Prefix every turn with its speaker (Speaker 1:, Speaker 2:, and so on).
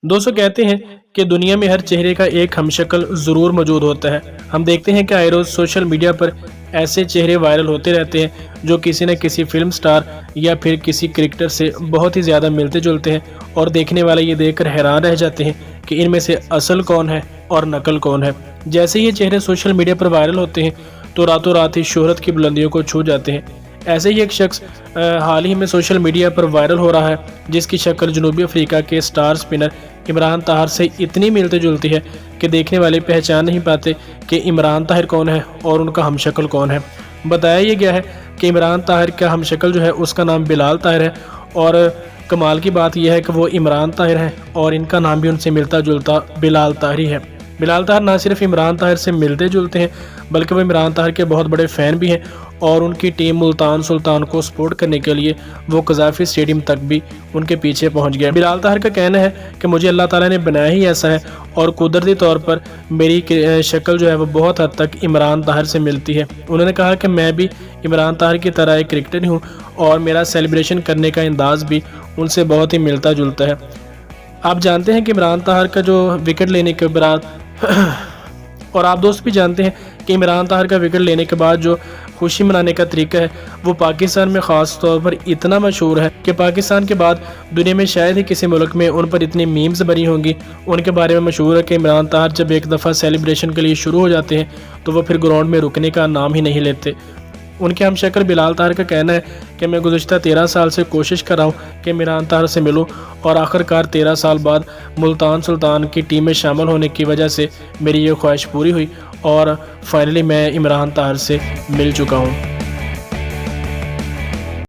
Speaker 1: दोस्तों कहते हैं कि दुनिया में हर चेहरे का एक हमशक्ल ज़रूर मौजूद होता है। हम देखते हैं कि आए रोज़ सोशल मीडिया पर ऐसे चेहरे वायरल होते रहते हैं जो किसी न किसी फिल्म स्टार या फिर किसी क्रिकेटर से बहुत ही ज़्यादा मिलते जुलते हैं और देखने वाले ये देखकर हैरान रह जाते हैं कि इनमें से असल कौन है और नकल कौन है। जैसे ये चेहरे सोशल मीडिया पर वायरल होते हैं तो रातों रात ही शोहरत की बुलंदियों को छू जाते हैं। ऐसे ही एक शख्स हाल ही में सोशल मीडिया पर वायरल हो रहा है जिसकी शक्ल जनूबी अफ्रीका के स्टार स्पिनर इमरान ताहिर से इतनी मिलती जुलती है कि देखने वाले पहचान नहीं पाते कि इमरान ताहिर कौन है और उनका हमशक्ल कौन है। बताया ये गया है कि इमरान ताहिर का हमशक्ल जो है उसका नाम बिलाल ताहिर है और कमाल की बात यह है कि वो इमरान ताहिर है और इनका नाम भी उनसे मिलता जुलता बिलाल ताहिर ही है। बिलाल ताहिर ना सिर्फ इमरान ताहिर से मिलते जुलते हैं बल्कि वो इमरान ताहिर के बहुत बड़े फ़ैन भी हैं और उनकी टीम मुल्तान सुल्तान को सपोर्ट करने के लिए वो कज़ाफ़ी स्टेडियम तक भी उनके पीछे पहुंच गया। बिलाल ताहिर का कहना है कि मुझे अल्लाह ताला ने बनाया ही ऐसा है और कुदरती तौर पर मेरी शक्ल जो है वो बहुत हद तक इमरान ताहिर से मिलती है। उन्होंने कहा कि मैं भी इमरान ताहिर की तरह एक क्रिकेटर हूँ और मेरा सेलिब्रेशन करने का अंदाज़ भी उनसे बहुत ही मिलता जुलता है। आप जानते हैं कि इमरान ताहिर का जो विकेट लेने के बाद और आप दोस्त भी जानते हैं कि इमरान ताहिर का विकेट लेने के बाद जो खुशी मनाने का तरीका है वो पाकिस्तान में ख़ास तौर पर इतना मशहूर है कि पाकिस्तान के बाद दुनिया में शायद ही किसी मुल्क में उन पर इतनी मीम्स बनी होंगी। उनके बारे में मशहूर है कि इमरान ताहिर जब एक दफ़ा सेलिब्रेशन के लिए शुरू हो जाते हैं तो वो फिर ग्राउंड में रुकने का नाम ही नहीं लेते। उनके हमशक्ल बिलाल ताहिर का कहना है कि मैं गुज़श्ता 13 साल से कोशिश कर रहा हूँ कि इमरान ताहिर से मिलूँ और आखिरकार 13 साल बाद मुल्तान सुल्तान की टीम में शामिल होने की वजह से मेरी ये ख्वाहिश पूरी हुई और फाइनली मैं इमरान ताहिर से मिल चुका हूँ।